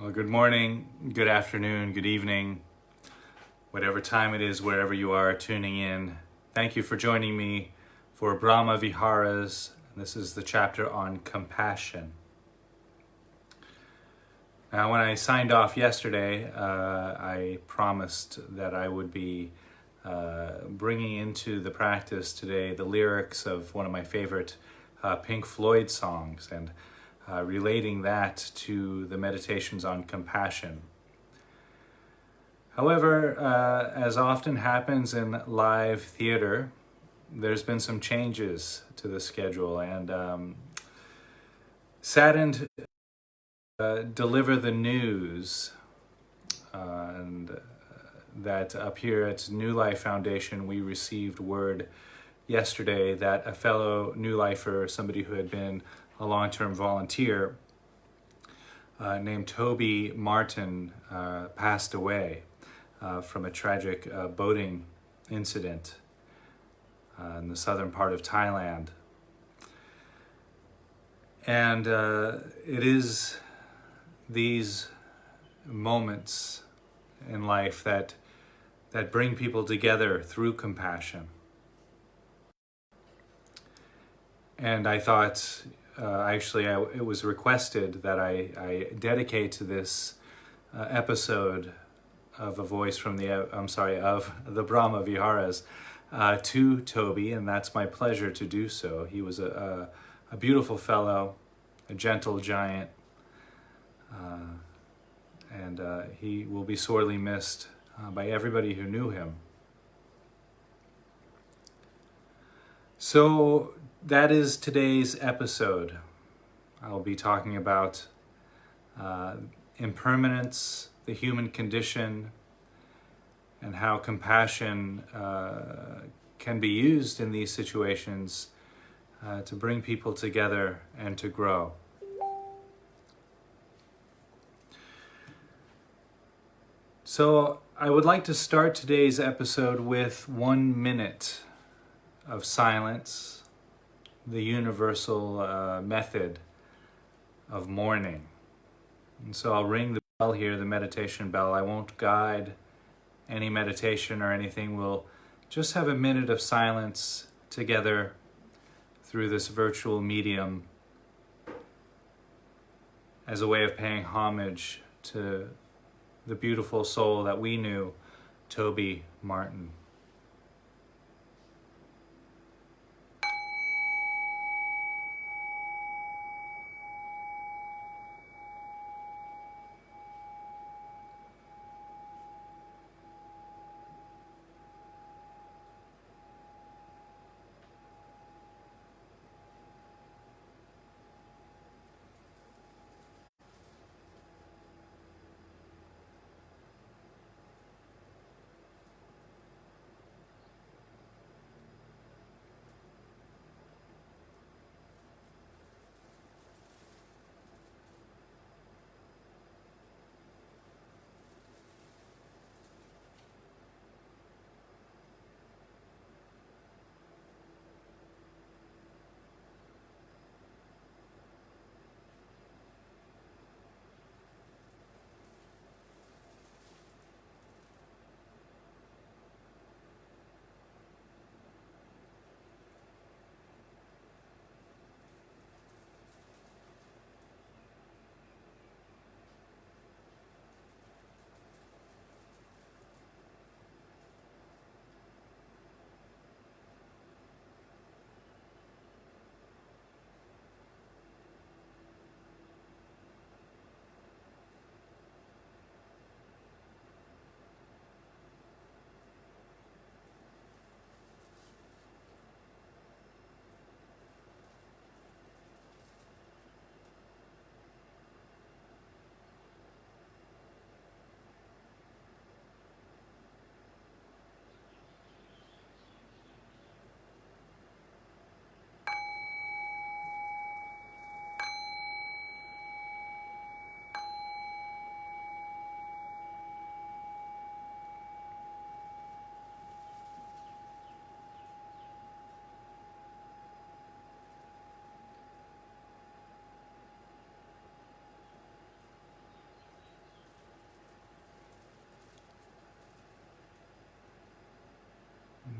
Well, good morning, good afternoon, good evening, whatever time it is, wherever you are tuning in. Thank you for joining me for Brahma Viharas. This is the chapter on compassion. Now, when I signed off yesterday, I promised that I would be bringing into the practice today the lyrics of one of my favorite Pink Floyd songs and relating that to the meditations on compassion. However, as often happens in live theater, there's been some changes to the schedule, and saddened deliver the news that up here at New Life Foundation we received word yesterday that a fellow New Lifer, somebody who had been a long-term volunteer named Tobey Martin, passed away from a tragic boating incident in the southern part of Thailand. And it is these moments in life that bring people together through compassion. And I thought, it was requested that I dedicate to this episode of A Voice from of the Brahma Viharas to Tobey, and that's my pleasure to do so. He was a beautiful fellow, a gentle giant, and he will be sorely missed by everybody who knew him. So that is today's episode. I'll be talking about impermanence, the human condition, and how compassion can be used in these situations to bring people together and to grow. So I would like to start today's episode with 1 minute of silence, the universal method of mourning. And so I'll ring the bell here, the meditation bell. I won't guide any meditation or anything. We'll just have a minute of silence together through this virtual medium as a way of paying homage to the beautiful soul that we knew, Tobey Martin.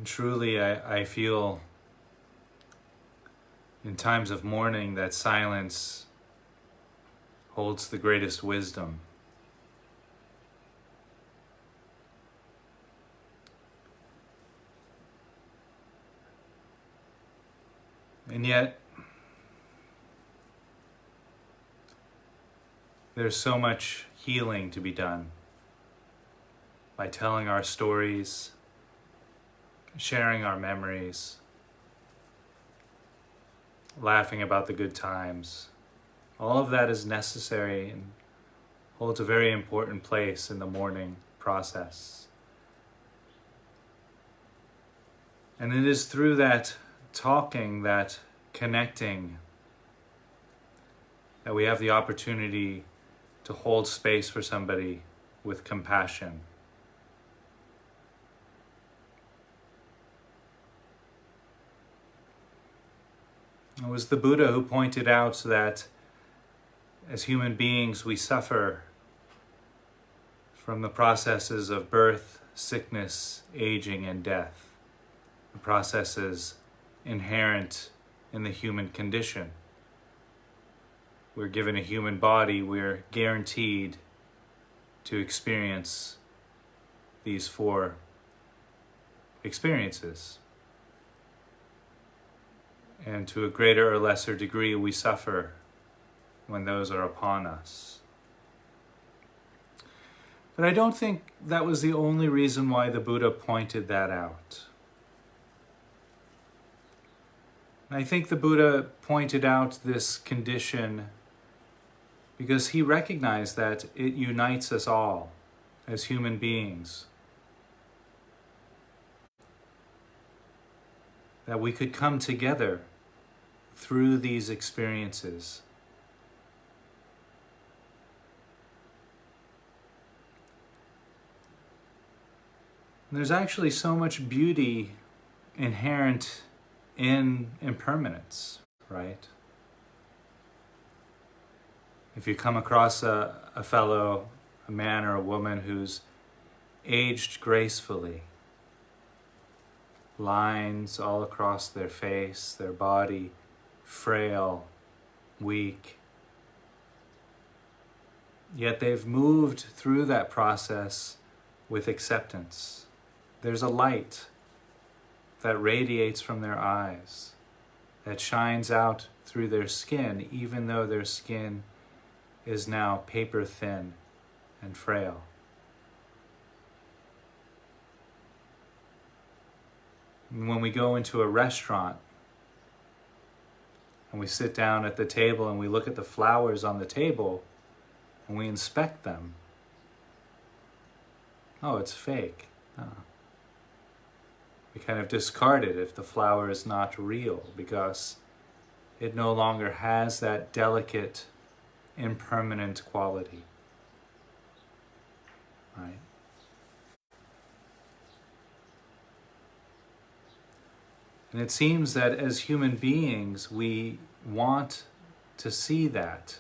And truly, I feel in times of mourning that silence holds the greatest wisdom. And yet, there's so much healing to be done by telling our stories, sharing our memories, laughing about the good times. All of that is necessary and holds a very important place in the mourning process. And it is through that talking, that connecting, that we have the opportunity to hold space for somebody with compassion. It was the Buddha who pointed out that as human beings we suffer from the processes of birth, sickness, aging, and death, the processes inherent in the human condition. We're given a human body, we're guaranteed to experience these 4 experiences. And to a greater or lesser degree, we suffer when those are upon us. But I don't think that was the only reason why the Buddha pointed that out. I think the Buddha pointed out this condition because he recognized that it unites us all as human beings. That we could come together through these experiences. And there's actually so much beauty inherent in impermanence, right? If you come across a man or a woman who's aged gracefully, lines all across their face, their body, frail, weak, yet they've moved through that process with acceptance. There's a light that radiates from their eyes, that shines out through their skin, even though their skin is now paper thin and frail. And when we go into a restaurant and we sit down at the table and we look at the flowers on the table and we inspect them, oh, it's fake. Oh. We kind of discard it if the flower is not real because it no longer has that delicate, impermanent quality. Right? And it seems that as human beings, we want to see that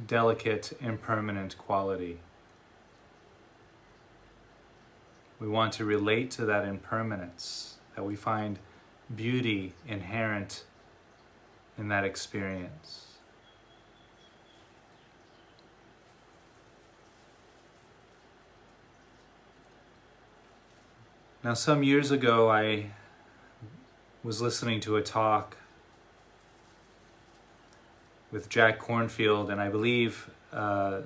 delicate, impermanent quality. We want to relate to that impermanence, that we find beauty inherent in that experience. Now, some years ago, I was listening to a talk with Jack Kornfield, and I believe the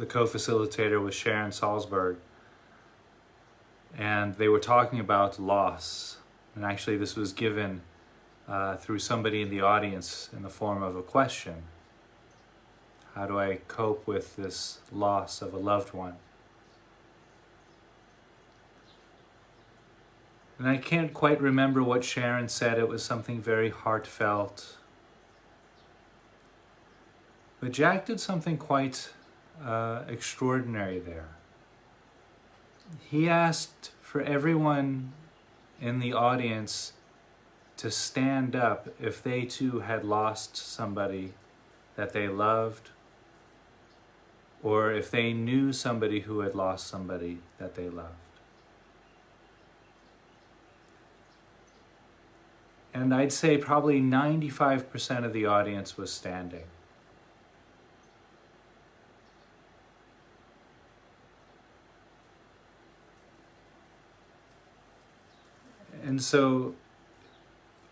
co-facilitator was Sharon Salzberg. And they were talking about loss. And actually this was given through somebody in the audience in the form of a question. How do I cope with this loss of a loved one? And I can't quite remember what Sharon said. It was something very heartfelt. But Jack did something quite extraordinary there. He asked for everyone in the audience to stand up if they too had lost somebody that they loved, or if they knew somebody who had lost somebody that they loved. And I'd say probably 95% of the audience was standing. And so,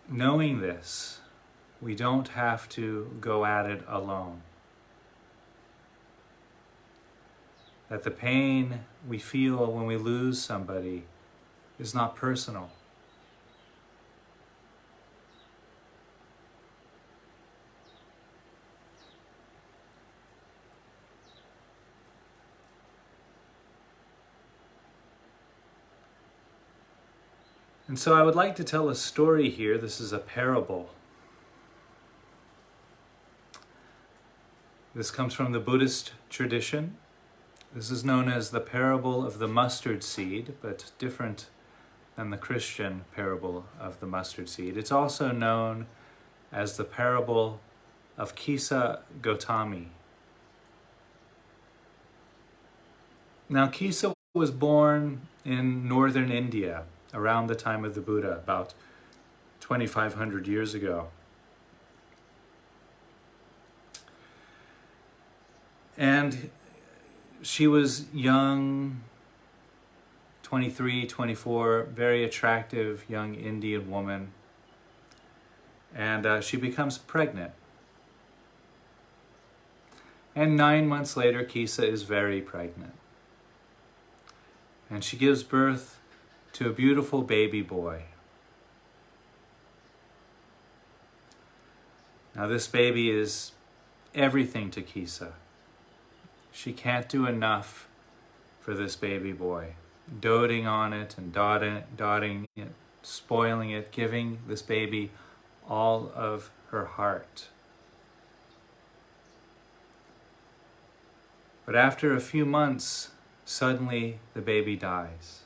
knowing this, we don't have to go at it alone. That the pain we feel when we lose somebody is not personal. And so I would like to tell a story here. This is a parable. This comes from the Buddhist tradition. This is known as the parable of the mustard seed, but different than the Christian parable of the mustard seed. It's also known as the parable of Kisa Gotami. Now, Kisa was born in northern India around the time of the Buddha, about 2,500 years ago. And she was young, 23, 24, very attractive young Indian woman. And she becomes pregnant. And 9 months later, Kisa is very pregnant. And she gives birth to a beautiful baby boy. Now this baby is everything to Kisa. She can't do enough for this baby boy, doting on it and dotting it, spoiling it, giving this baby all of her heart. But after a few months, suddenly the baby dies.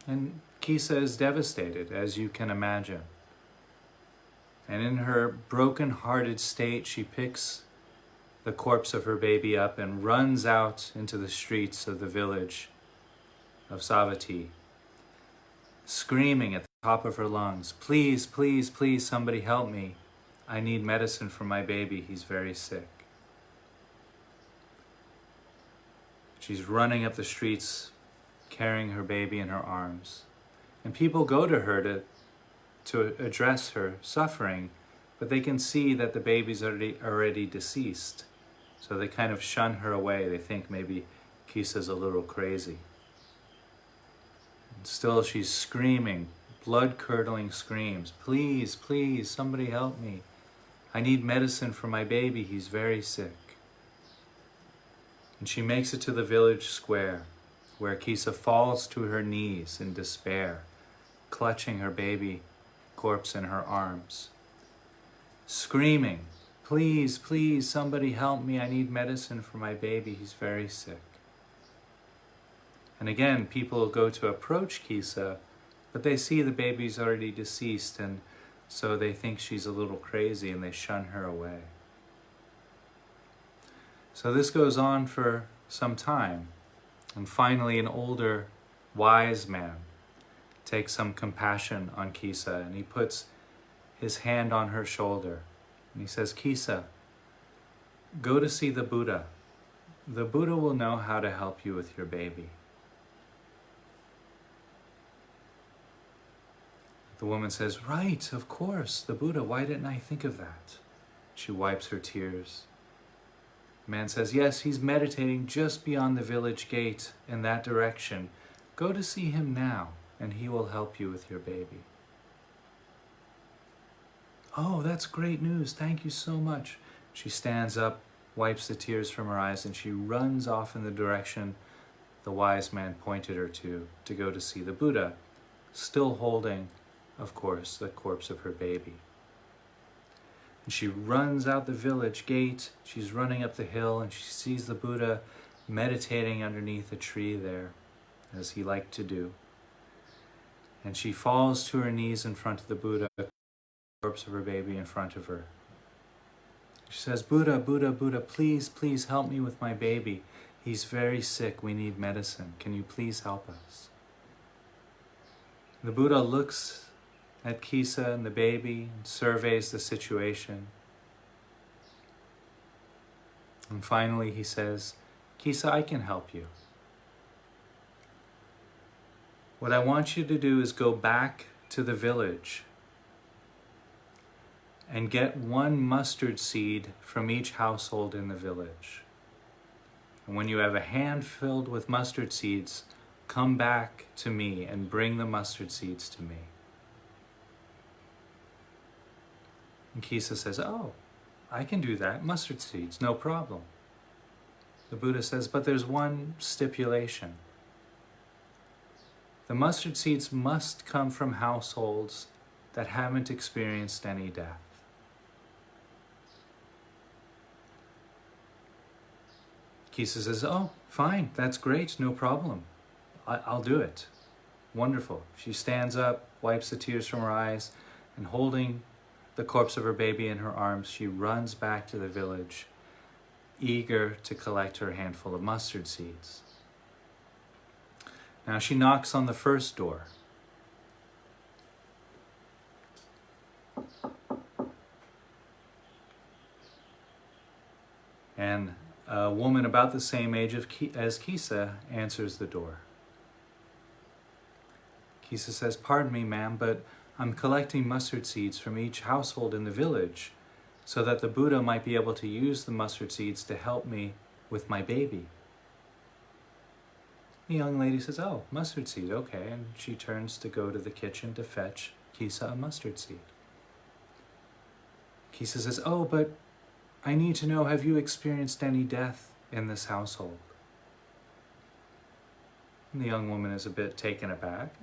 And Kisa is devastated, as you can imagine. And in her broken-hearted state, she picks the corpse of her baby up and runs out into the streets of the village of Savatthi, screaming at the top of her lungs, "Please, please, please, somebody help me. I need medicine for my baby. He's very sick." She's running up the streets, carrying her baby in her arms. And people go to her to address her suffering, but they can see that the baby's already deceased. So they kind of shun her away. They think maybe Kisa's a little crazy. And still she's screaming, blood-curdling screams, "Please, please, somebody help me. I need medicine for my baby. He's very sick." And she makes it to the village square, where Kisa falls to her knees in despair, clutching her baby corpse in her arms, screaming, "Please, please, somebody help me. I need medicine for my baby. He's very sick." And again, people go to approach Kisa, but they see the baby's already deceased, and so they think she's a little crazy and they shun her away. So this goes on for some time. And finally, an older, wise man takes some compassion on Kisa, and he puts his hand on her shoulder. And he says, "Kisa, go to see the Buddha. The Buddha will know how to help you with your baby." The woman says, "Right, of course, the Buddha. Why didn't I think of that?" She wipes her tears. The man says, "Yes, he's meditating just beyond the village gate in that direction. Go to see him now, and he will help you with your baby." "Oh, that's great news. Thank you so much." She stands up, wipes the tears from her eyes, and she runs off in the direction the wise man pointed her to go to see the Buddha, still holding, of course, the corpse of her baby. And she runs out the village gate, she's running up the hill, and she sees the Buddha meditating underneath a tree there, as he liked to do. And she falls to her knees in front of the Buddha, the corpse of her baby in front of her. She says, "Buddha, Buddha, Buddha, please, please help me with my baby. He's very sick. We need medicine. Can you please help us?" The Buddha looks at Kisa and the baby and surveys the situation. And finally he says, Kisa, I can help you. What I want you to do is go back to the village and get one mustard seed from each household in the village. And when you have a hand filled with mustard seeds, come back to me and bring the mustard seeds to me. And Kisa says, oh, I can do that. Mustard seeds, no problem. The Buddha says, but there's one stipulation. The mustard seeds must come from households that haven't experienced any death. Kisa says, oh, fine, that's great, no problem. I'll do it. Wonderful. She stands up, wipes the tears from her eyes, and holding the corpse of her baby in her arms, she runs back to the village, eager to collect her handful of mustard seeds. Now she knocks on the first door. And a woman about the same age as Kisa answers the door. Kisa says, pardon me, ma'am, but I'm collecting mustard seeds from each household in the village so that the Buddha might be able to use the mustard seeds to help me with my baby. The young lady says, oh, mustard seed, okay. And she turns to go to the kitchen to fetch Kisa a mustard seed. Kisa says, oh, but I need to know, have you experienced any death in this household? And the young woman is a bit taken aback.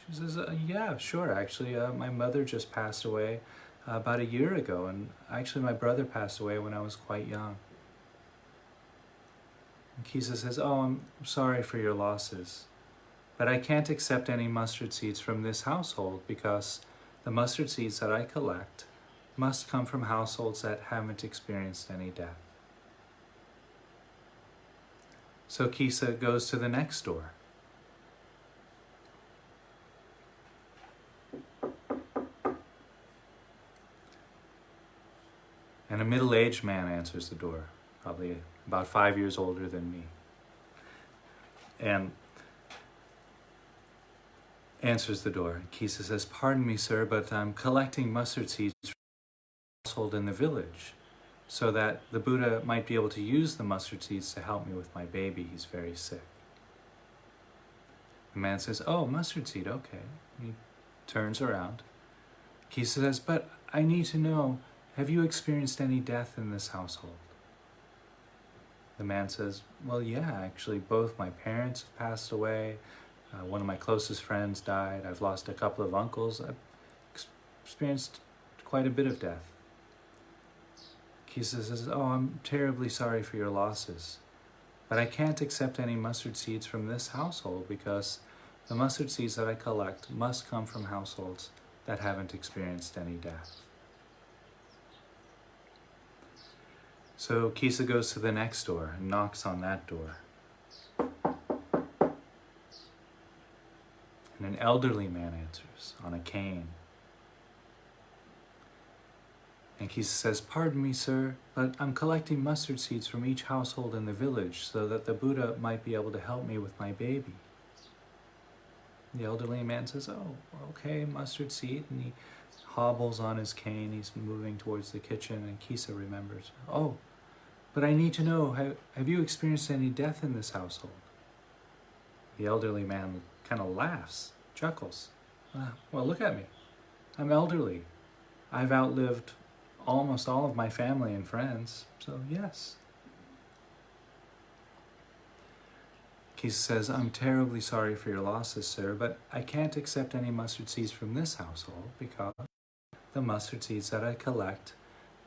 She says, yeah, sure, actually, my mother just passed away about a year ago, and actually my brother passed away when I was quite young. And Kisa says, oh, I'm sorry for your losses, but I can't accept any mustard seeds from this household because the mustard seeds that I collect must come from households that haven't experienced any death. So Kisa goes to the next door. And a middle-aged man answers the door, probably about 5 years older than me. And answers the door. Kisa says, pardon me, sir, but I'm collecting mustard seeds from a household in the village so that the Buddha might be able to use the mustard seeds to help me with my baby. He's very sick. The man says, oh, mustard seed, okay. He turns around. Kisa says, but I need to know, have you experienced any death in this household? The man says, well, yeah, actually, both my parents have passed away. One of my closest friends died. I've lost a couple of uncles. I've experienced quite a bit of death. Kisa says, oh, I'm terribly sorry for your losses, but I can't accept any mustard seeds from this household because the mustard seeds that I collect must come from households that haven't experienced any death. So Kisa goes to the next door and knocks on that door. And an elderly man answers on a cane. And Kisa says, pardon me, sir, but I'm collecting mustard seeds from each household in the village so that the Buddha might be able to help me with my baby. The elderly man says, oh, okay, mustard seed. And he hobbles on his cane. He's moving towards the kitchen, and Kisa remembers, oh, but I need to know, have you experienced any death in this household? The elderly man kind of laughs, chuckles. Well, look at me. I'm elderly. I've outlived almost all of my family and friends, so yes. Kisa says, I'm terribly sorry for your losses, sir, but I can't accept any mustard seeds from this household because the mustard seeds that I collect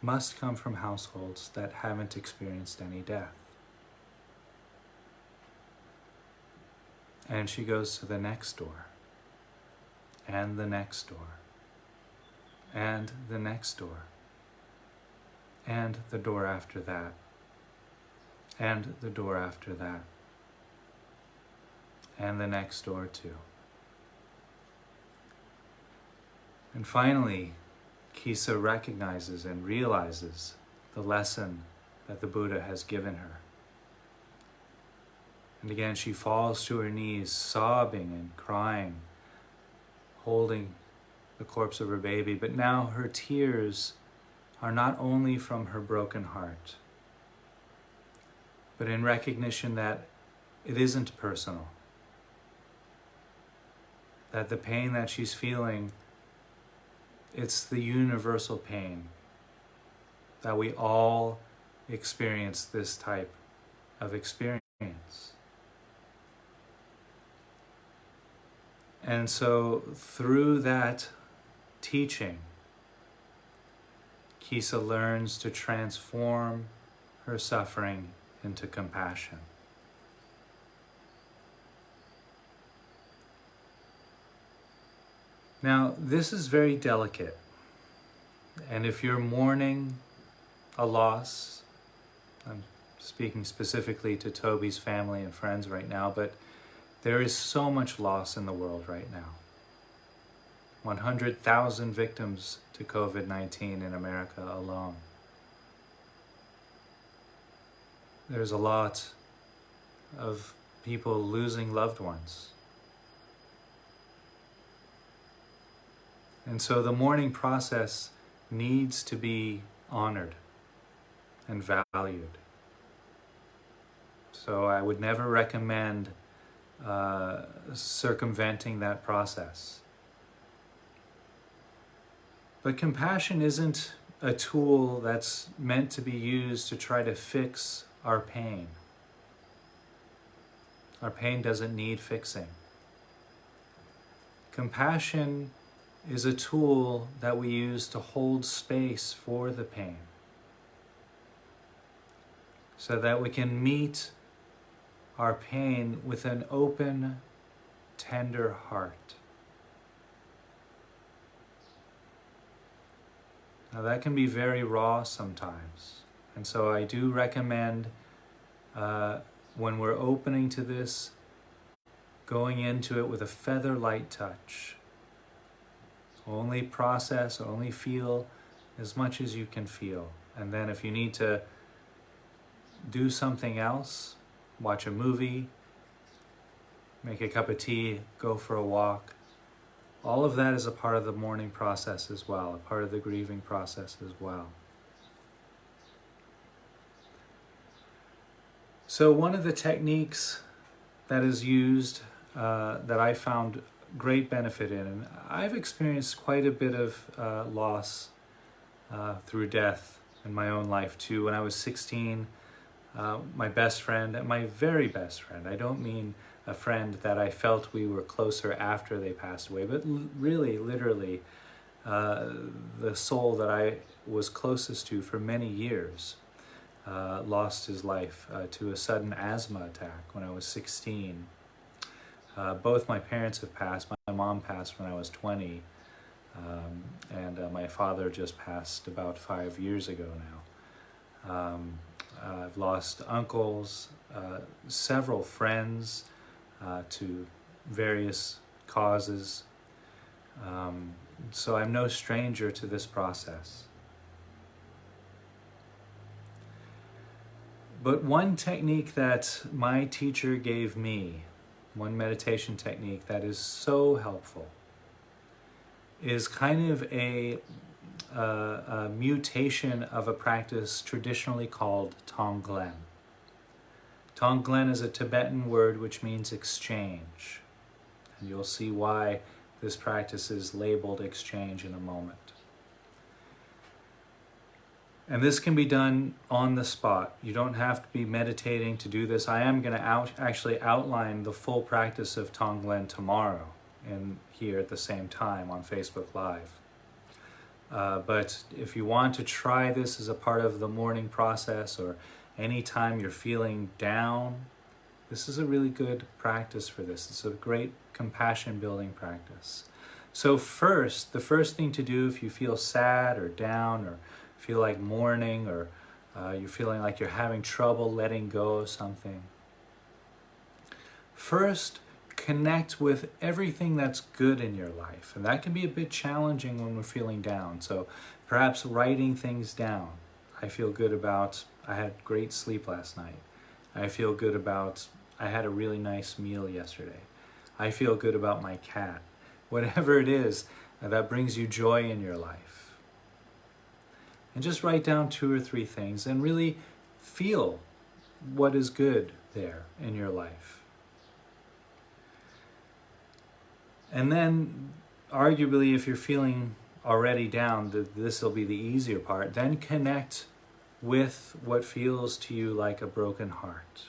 must come from households that haven't experienced any death. And she goes to the next door, and the next door, and the next door, and the door after that, and the door after that, and the next door too. And finally, Kisa recognizes and realizes the lesson that the Buddha has given her. And again, she falls to her knees, sobbing and crying, holding the corpse of her baby. But now her tears are not only from her broken heart, but in recognition that it isn't personal. That the pain that she's feeling, it's the universal pain. That we all experience this type of experience. And so through that teaching, Kisa learns to transform her suffering into compassion. Now, this is very delicate. And if you're mourning a loss, I'm speaking specifically to Tobey's family and friends right now, but there is so much loss in the world right now. 100,000 victims to COVID-19 in America alone. There's a lot of people losing loved ones. And so the mourning process needs to be honored and valued. So I would never recommend circumventing that process. But compassion isn't a tool that's meant to be used to try to fix our pain. Our pain doesn't need fixing. Compassion is a tool that we use to hold space for the pain, so that we can meet our pain with an open, tender heart. Now that can be very raw sometimes, and so I do recommend when we're opening to this, going into it with a feather-light touch. Only process, only feel as much as you can feel. And then if you need to do something else, watch a movie, make a cup of tea, go for a walk, all of that is a part of the mourning process as well, a part of the grieving process as well. So one of the techniques that is used, that I found great benefit in, and I've experienced quite a bit of loss through death in my own life too. When I was 16, my best friend, and my very best friend, I don't mean a friend that I felt we were closer after they passed away, but really, literally, the soul that I was closest to for many years lost his life to a sudden asthma attack when I was 16. Both my parents have passed. My mom passed when I was 20, and my father just passed about 5 years ago now. I've lost uncles, several friends to various causes. So I'm no stranger to this process. But one technique that my teacher gave me, one meditation technique that is so helpful, is kind of a mutation of a practice traditionally called Tonglen. Tonglen is a Tibetan word which means exchange. And you'll see why this practice is labeled exchange in a moment. And this can be done on the spot. You don't have to be meditating to do this. I am going to actually outline the full practice of Tonglen tomorrow and here at the same time on Facebook Live. But if you want to try this as a part of the morning process, or anytime you're feeling down, this is a really good practice for this. It's a great compassion building practice. So the first thing to do if you feel sad or down, or feel like mourning, or you're feeling like you're having trouble letting go of something, first connect with everything that's good in your life. And that can be a bit challenging when we're feeling down. So perhaps writing things down. I feel good about, I had great sleep last night. I feel good about, I had a really nice meal yesterday. I feel good about my cat. Whatever it is that brings you joy in your life. And just write down 2 or 3 things and really feel what is good there in your life. And then, arguably, if you're feeling already down, this will be the easier part. Then connect with what feels to you like a broken heart.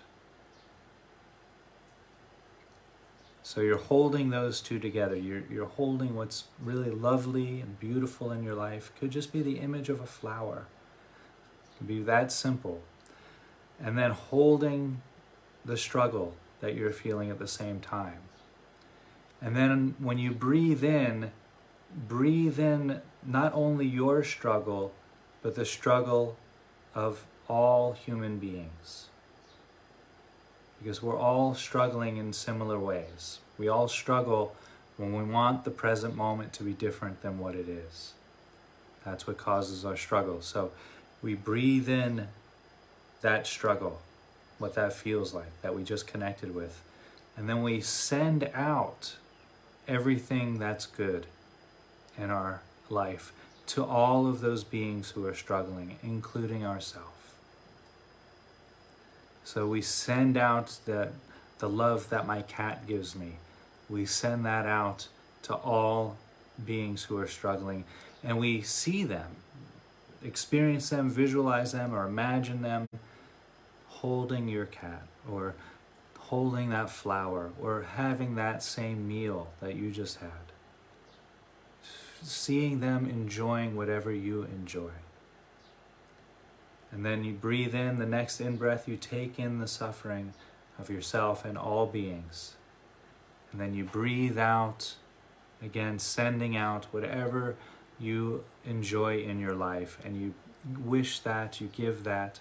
So you're holding those two together. You're holding what's really lovely and beautiful in your life. Could just be the image of a flower. It can be that simple. And then holding the struggle that you're feeling at the same time. And then when you breathe in not only your struggle, but the struggle of all human beings. Because we're all struggling in similar ways. We all struggle when we want the present moment to be different than what it is. That's what causes our struggle. So we breathe in that struggle, what that feels like, that we just connected with. And then we send out everything that's good in our life to all of those beings who are struggling, including ourselves. So we send out the love that my cat gives me. We send that out to all beings who are struggling, and we see them, experience them, visualize them, or imagine them holding your cat, or holding that flower, or having that same meal that you just had. Seeing them enjoying whatever you enjoy. And then you breathe in, the next in-breath, you take in the suffering of yourself and all beings. And then you breathe out, again, sending out whatever you enjoy in your life. And you wish that, you give that,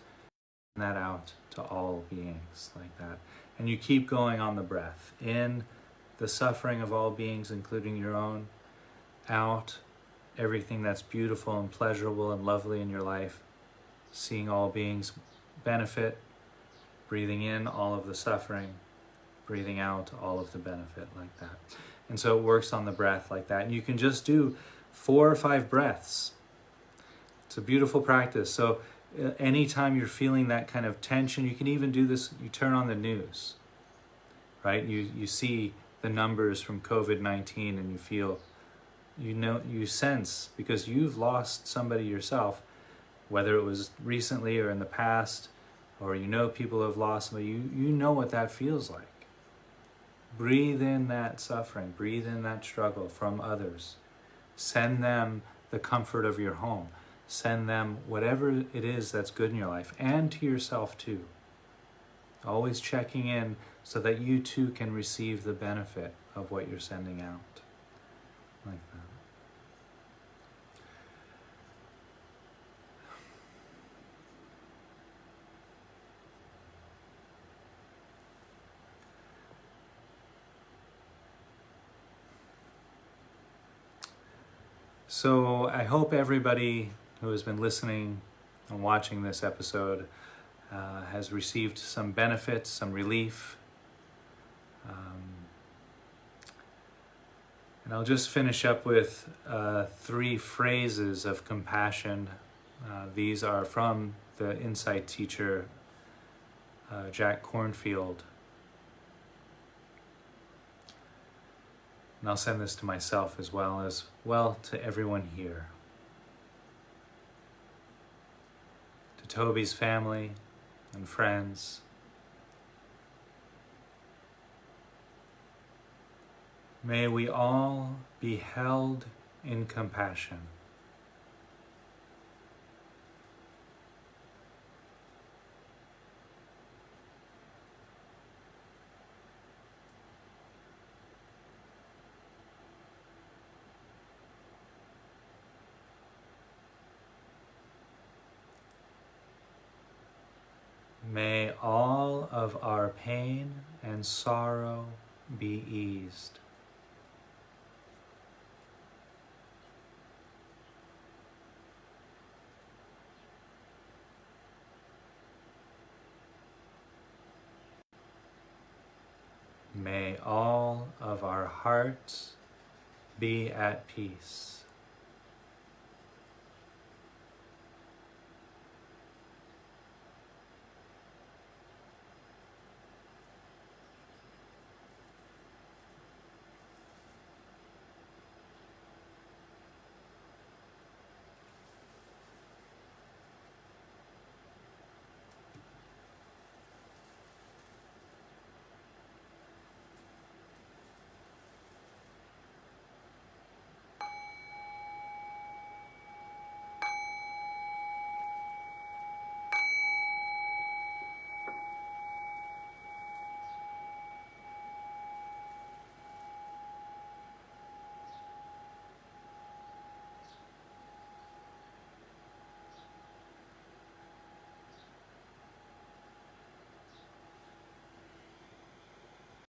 and that out to all beings like that. And you keep going on the breath. In the suffering of all beings, including your own. Out everything that's beautiful and pleasurable and lovely in your life. Seeing all beings benefit, breathing in all of the suffering, breathing out all of the benefit like that. And so it works on the breath like that. And you can just do 4 or 5 breaths. It's a beautiful practice. So anytime you're feeling that kind of tension, you can even do this, you turn on the news, right? You see the numbers from COVID-19 and you feel, you sense, because you've lost somebody yourself, whether it was recently or in the past, or people have lost somebody, you know what that feels like. Breathe in that suffering, breathe in that struggle from others. Send them the comfort of your home. Send them whatever it is that's good in your life, and to yourself too. Always checking in so that you too can receive the benefit of what you're sending out. Like that. So I hope everybody who has been listening and watching this episode has received some benefit, some relief. And I'll just finish up with 3 phrases of compassion. These are from the Insight teacher, Jack Kornfield. And I'll send this to myself as well to everyone here. To Tobey's family and friends. May we all be held in compassion. May all of our pain and sorrow be eased. May all of our hearts be at peace.